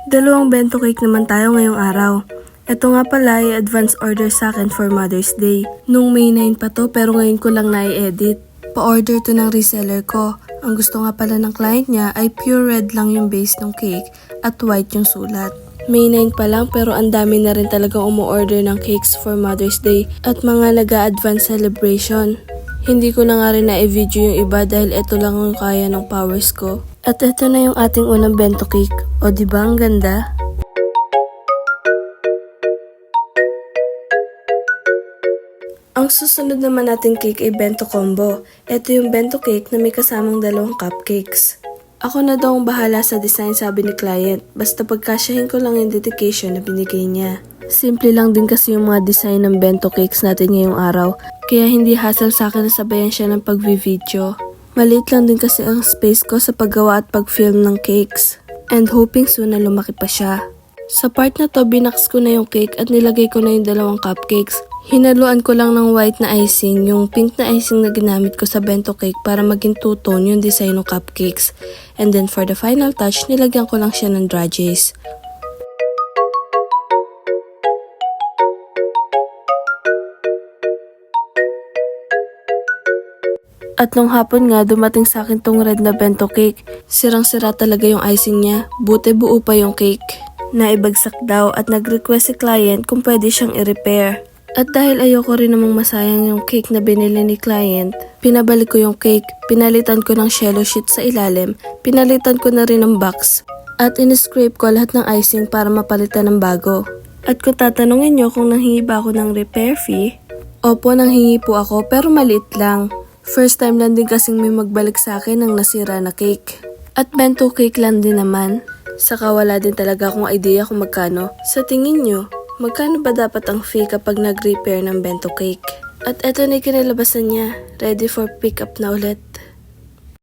Dalawang bento cake naman tayo ngayong araw. Ito nga pala ay advance order sa akin for Mother's Day. Nung May 9 pa to pero ngayon ko lang na-edit. Pa-order to ng reseller ko. Ang gusto nga pala ng client niya ay pure red lang yung base ng cake at white yung sulat. May 9 pa lang pero ang dami na rin talagang umu-order ng cakes for Mother's Day at mga nag-a-advance celebration. Hindi ko na nga rin na-video yung iba dahil ito lang ang kaya ng powers ko. At ito na yung ating unang bento cake. O diba ang ganda? Ang susunod naman nating cake ay bento combo. Ito yung bento cake na may kasamang dalawang cupcakes. Ako na daw ang bahala sa design, sabi ni client. Basta pagkasyahin ko lang yung dedication na binigay niya. Simple lang din kasi yung mga design ng bento cakes natin ngayong araw. Kaya hindi hassle sa akin na sabayan siya ng pag-video. Maliit lang din kasi ang space ko sa paggawa at pag-film ng cakes. And hoping soon na lumaki pa siya. Sa part na to, binaks ko na yung cake at nilagay ko na yung dalawang cupcakes. Hinaluan ko lang ng white na icing, yung pink na icing na ginamit ko sa bento cake para maging two-tone yung design ng cupcakes. And then for the final touch, nilagyan ko lang siya ng dragées. At nung hapon nga, dumating sa akin tong red na bento cake. Sirang-sira talaga yung icing niya, buti buo pa yung cake. Naibagsak daw at nag-request si client kung pwede siyang i-repair. At dahil ayoko rin namang masayang yung cake na binili ni client, pinabalik ko yung cake, pinalitan ko ng cello sheet sa ilalim, pinalitan ko na rin ng box, at in-scrape ko lahat ng icing para mapalitan ng bago. At kung tatanungin nyo kung nanghingi ba ako ng repair fee, opo, nanghingi po ako pero maliit lang. First time lang din kasing may magbalik sa akin ng nasira na cake. At bento cake lang din naman. Saka wala din talaga akong idea kung magkano. Sa tingin nyo, magkano ba dapat ang fee kapag nag-repair ng bento cake? At eto na yung kinalabasan niya. Ready for pick up na ulit.